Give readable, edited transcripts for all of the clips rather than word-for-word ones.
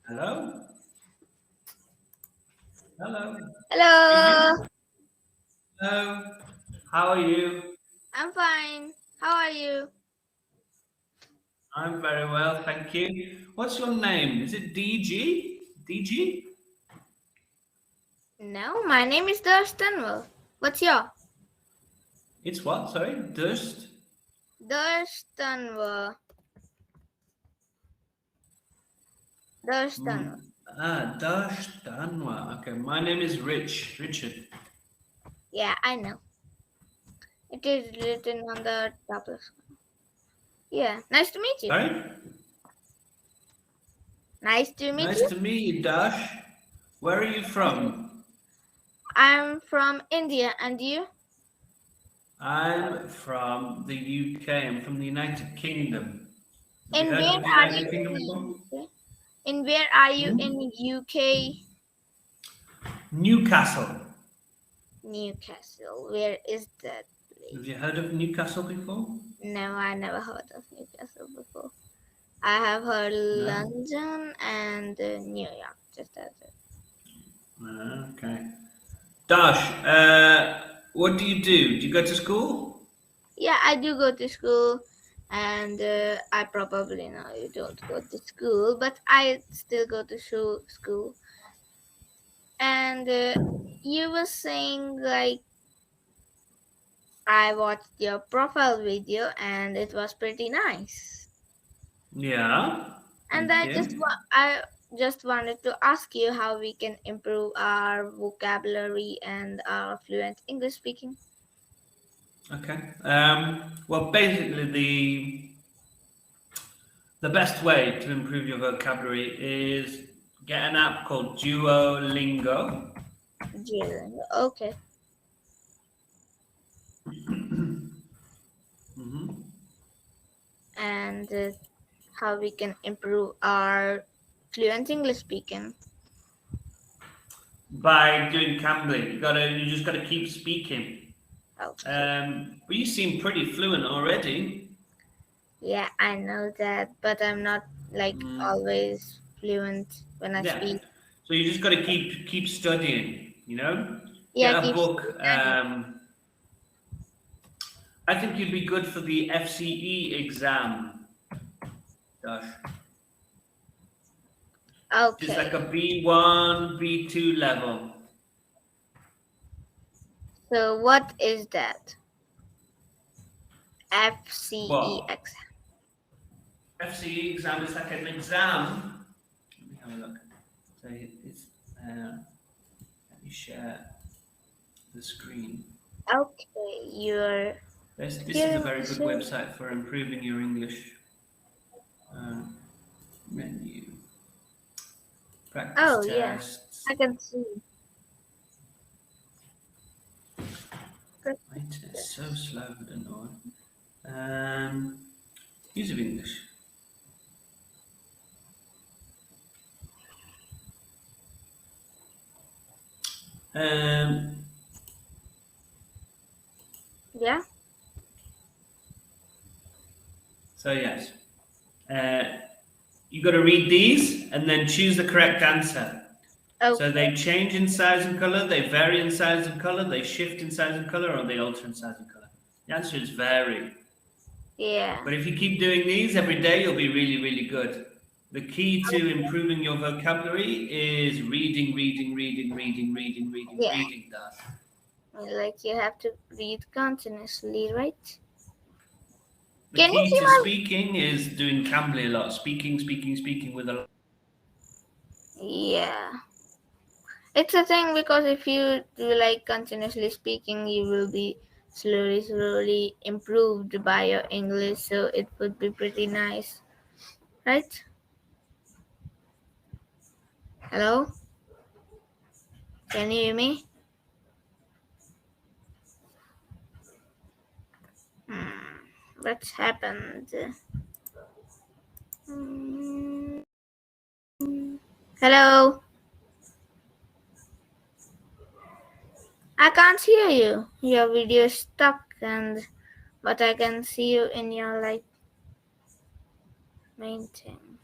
Hello? Hello? Hello, Speaking? Hello? How are you? I'm fine. How are you? I'm very well, thank you. What's your name? Is it DG? DG? No, my name is Darsh. What's your? It's what? Sorry? Dust? Darsh. Darsh. Darsh Tanwar. Okay, my name is Richard. Yeah, I know. It is written on the top of. Yeah, nice to meet you. Sorry? Nice to meet Nice you. to meet you, Dash. Where are you from? I'm from India, and you? I'm from the UK. I'm from the United Kingdom. Have you In heard where of the are you United Kingdom in before? UK? In where are you Hmm? in UK? Newcastle. Newcastle. Where is that Have place? you heard of Newcastle before? No, I never heard of Newcastle before. I have heard No? London and New York. Just as it. Okay. Dash, what do you do? Do you go to school? Yeah, I do go to school, and I probably know you don't go to school, but I still go to school. And you were saying like I watched your profile video, and it was pretty nice. Yeah. And Thank you. I just wanted to ask you how we can improve our vocabulary and our fluent English speaking. Okay. Well, basically, the best way to improve your vocabulary is get an app called Duolingo. Duolingo. Okay. Hmm. And how we can improve our fluent English speaking. By doing Cambly, you just gotta keep speaking. Okay. But you seem pretty fluent already. Yeah, I know that, but I'm not like Mm, always fluent when I yeah. speak. So you just gotta keep studying. Yeah, Get a keep book. learning. I think you'd be good for the FCE exam, Josh. It's like a Okay. B1, B2 level. So what is that? FCE What? exam. FCE exam is like an exam. Let me have a look. So it's. Let me share the screen. Okay, you're This is a hearing very me good soon. website for improving your English. Uh, Menu. Practice Oh yeah, tests. I can see. My internet's so slow, I don't know why. Use of English. Um, Yeah. so yes, you got to read these and then choose the correct answer. So Okay. they change in size and color, they vary in size and color, they shift in size and color, or they alter in size and color. The answer is vary. Yeah. But if you keep doing these every day, you'll be really, really good. The key to Okay. improving your vocabulary is reading, reading, reading, reading, reading, reading, Yeah. reading that. Like you have to read continuously, right? The Can you key see to my? speaking is doing Cambly a lot. Speaking, speaking, speaking with a lot. Yeah. It's a thing because if you do like continuously speaking, you will be slowly improved by your English. So it would be pretty nice, right? Hello? Can you hear me? What's happened? Hmm. Hello? I can't hear you. Your video is stuck and but I can see you in your like main thing.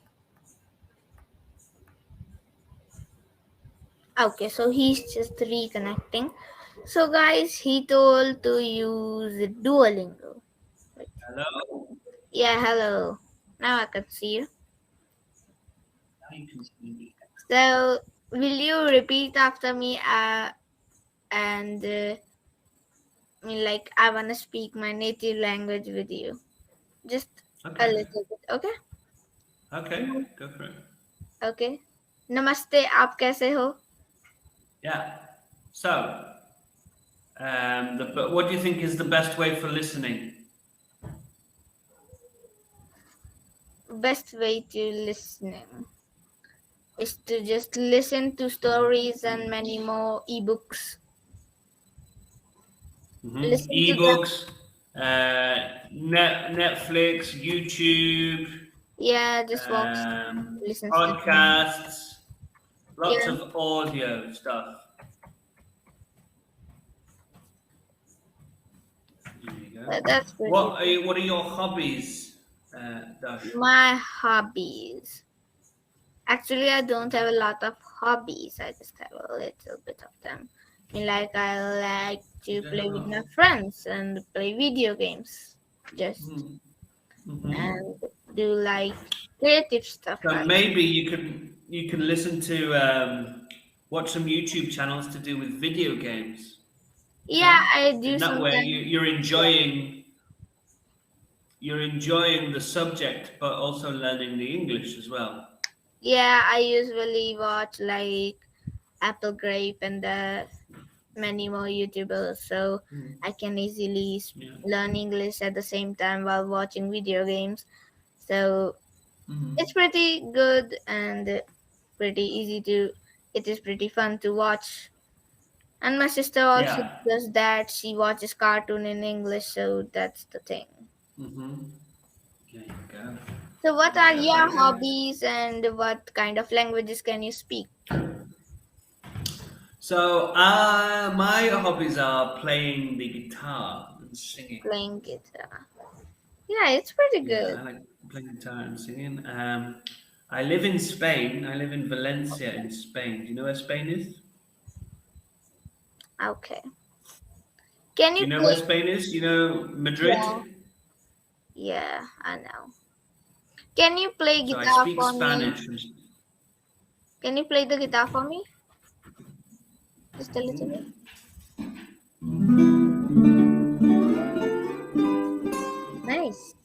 Okay, so he's just reconnecting. So, guys, he told to use Duolingo. Wait. Hello? Yeah, hello. Now I can see you. Now you can see me. So, will you repeat after me? And I mean, like, I want to speak my native language with you. Just a Okay. little bit, okay? Okay, go for it. Okay. नमस्ते, आप कैसे हो? Yeah. So, but what do you think is the best way for listening? Best way to listening is to just listen to stories and many more ebooks. Listen to them. Ebooks, Netflix, YouTube, Yeah, just watch, listen to them. podcasts, lots Yeah, of audio stuff. There you go. that's pretty good. What are your hobbies, Dash? My hobbies. Actually, I don't have a lot of hobbies. I just have a little bit of them. I mean, like I like You to don't play have with a. my friends and play video games. Just Mm-hmm. and do like creative stuff. So maybe you can listen to watch some YouTube channels to do with video games. You Yeah, know, I do in that way sometimes. you're enjoying the subject, but also learning the English as well. Yeah, I usually watch like Apple Grape and many more YouTubers, so Mm. I can easily Yeah. learn English at the same time while watching video games. So Mm. it's pretty good and pretty easy to. It is pretty fun to watch. And my sister also Yeah. does that. She watches cartoon in English, so that's the thing. Mm-hmm. There you go. So, what Very are good. your Very good. hobbies and what kind of languages can you speak? So, my hobbies are playing the guitar and singing. Playing guitar. Yeah, it's pretty Yeah, good. I like playing guitar and singing. I live in Spain. I live in Valencia in Spain. Do you know where Spain is? Okay. Can Do you you know where play? Spain is? You know Yeah, Madrid? yeah, I know. Can you play So I guitar speak for me? Spanish. Can you play the guitar for me? Just a little bit. Nice.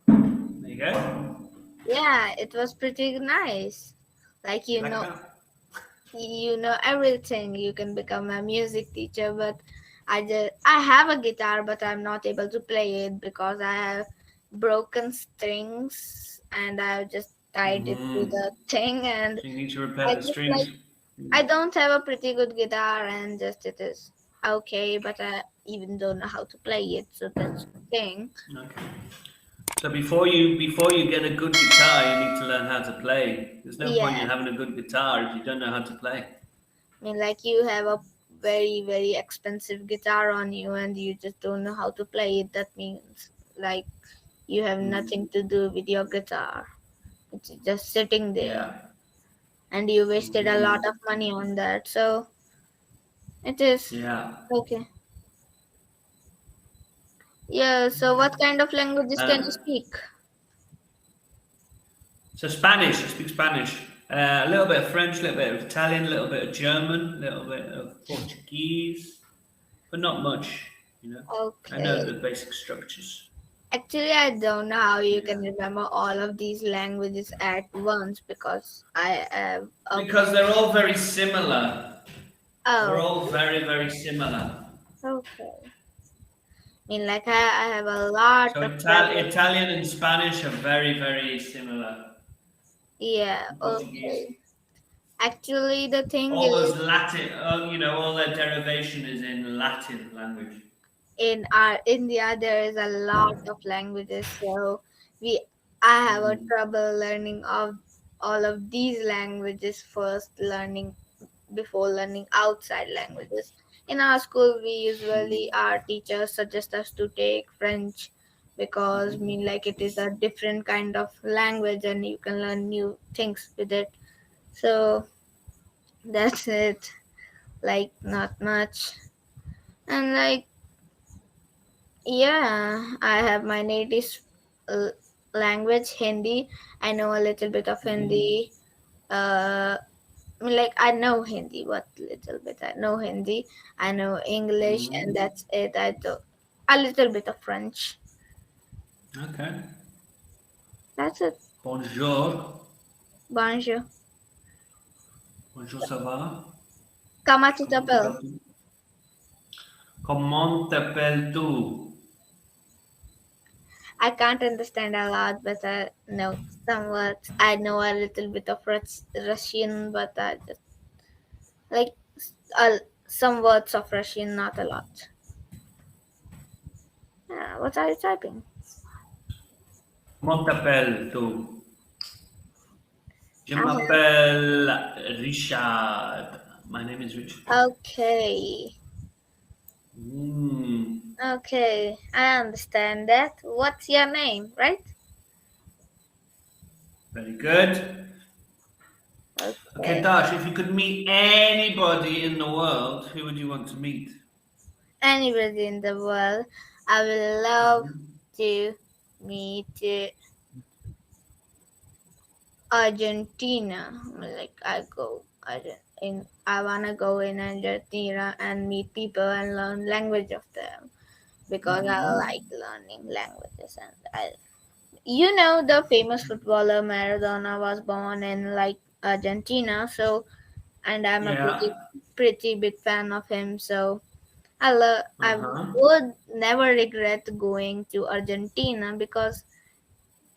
There you go. Yeah, it was pretty nice. Like You like that? you know everything. You can become a music teacher, but I have a guitar, but I'm not able to play it because I have broken strings and I've just tied it to Mm-hmm. the thing, and So you need to repair I the just strings. like I don't have a pretty good guitar, and just it is okay, but I even don't know how to play it, so that's the thing. Okay. So before you get a good guitar, you need to learn how to play. There's no point Yeah, in having a good guitar if you don't know how to play. I mean, like you have a very, very expensive guitar on you and you just don't know how to play it. That means like you have nothing to do with your guitar. It's just sitting there Yeah. and you wasted a lot Mm-hmm. of money on that. So it is Yeah. okay. Yeah, so what kind of languages can you Uh, speak? so Spanish, I speak Spanish. A little bit of French, a little bit of Italian, a little bit of German, a little bit of Portuguese, but not much. You know, I know Okay. the basic structures. Actually, I don't know how you can Yeah, remember all of these languages at once because I have a because they're all very similar. They're oh, all very similar. okay. I mean, like I have a lot So of languages. Italian and Spanish are very similar. Yeah, And Portuguese. okay. Actually, the thing All is, those Latin, all their derivation is in Latin language. in our India, there is a lot of languages. So I have a Mm. trouble learning of all of these languages first, learning before learning outside languages. In our school, we usually our teachers suggest us to take French because mean like it is a different kind of language and you can learn new things with it. So that's it. Like not much. And like yeah, I have my native uh, language Hindi. I know a little bit of Mhm. Hindi. I mean, like I know Hindi, what little bit I know Hindi. I know English, and Mhm. that's it. I do a little bit of French. Okay. That's it. Bonjour. Bonjour. Bonjour, ça va? Comment tu Comment t'appelles? t'appelles-tu? Comment t'appelles-tu? I can't understand a lot, but I know some words. I know a little bit of Russian, but I just like uh, some words of Russian, not a lot. What are you typing? Comment t'appelles-tu? Je I m'appelle Richard. My name is Richard. have, okay. Mm. Okay, I understand that. What's your name, right? Very good. Okay, Okay. Dash, if you could meet anybody in the world, who would you want to meet? Anybody in the world, I will love Mhm. to meet Argentina. Like I wanna go in Argentina and meet people and learn language of them because I Mhm. like learning languages and I. You know the famous footballer Maradona was born in like Argentina, so and I'm a Yeah. pretty big fan of him. So I Uh-huh. would never regret going to Argentina because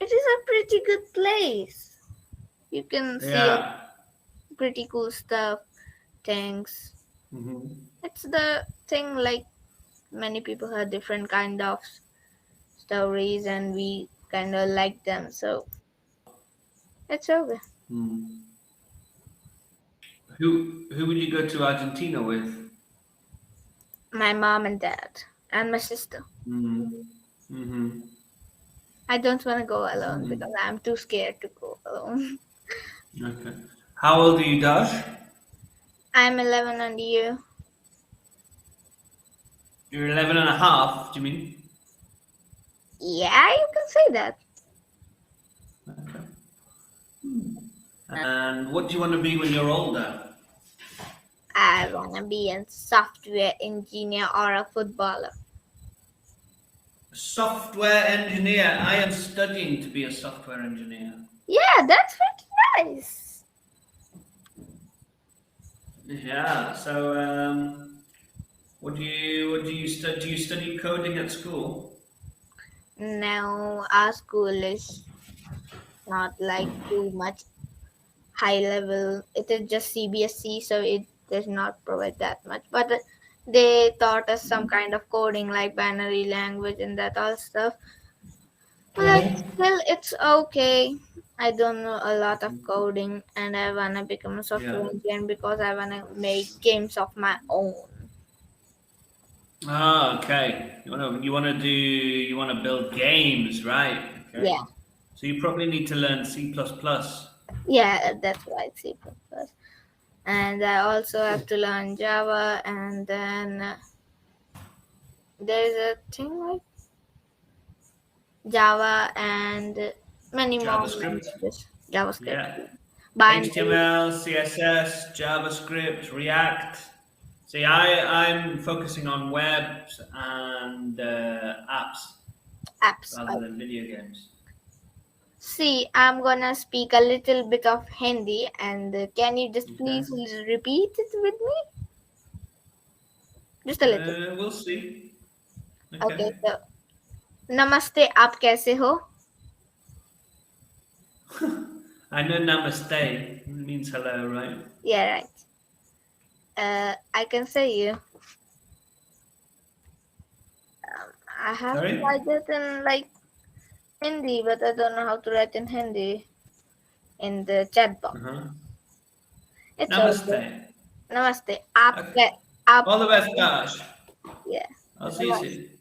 it is a pretty good place. You can see a Yeah. pretty cool stuff, things. Mhm. It's the thing like many people have different kind of stories and we kind of like them. So it's okay. Mm. Who would you go to Argentina with? My mom and dad and my sister. Mm. Mhm. I don't want to go alone because Mm. I'm too scared to go alone. Okay. How old are you, Dash? I'm 11 and you? You're 11 and a half, do you mean? Yeah, you can say that. Okay. And what do you want to be when you're older? I wanna be a software engineer or a footballer. Software engineer. I am studying to be a software engineer. Yeah, that's pretty nice. Yeah. So, what do you study? Do you study coding at school? Now our school is not like too much high level. It is just CBSE, so it does not provide that much. But they taught us some kind of coding like binary language and that all stuff. But like still, it's okay. I don't know a lot of coding, and I wanna become a software Yeah. engineer because I wanna make games of my own. Ah, okay. You wanna build games, right? Yeah, Okay. So you probably need to learn C++. plus plus. yeah, that's why it's C++. And I also have to learn Java, and then there's a thing like Java and many more JavaScript. languages. JavaScript, Yeah. binary. HTML, CSS, JavaScript, React. See, I'm focusing on webs and apps Apps. rather than video games. See, I'm gonna speak a little bit of Hindi, and can you just Okay. please repeat it with me? Just a little. We'll see. Okay, Okay. so नमस्ते आप कैसे हो? I know namaste. It means hello, right? Yeah, right. I can say you. I have to Sorry? write it in like Hindi, but I don't know how to write in Hindi in the chat box. Uh-huh. It's okay. Namaste. नमस्ते Okay. आप All the best, Dash. yeah. I'll see you नमस्ते soon.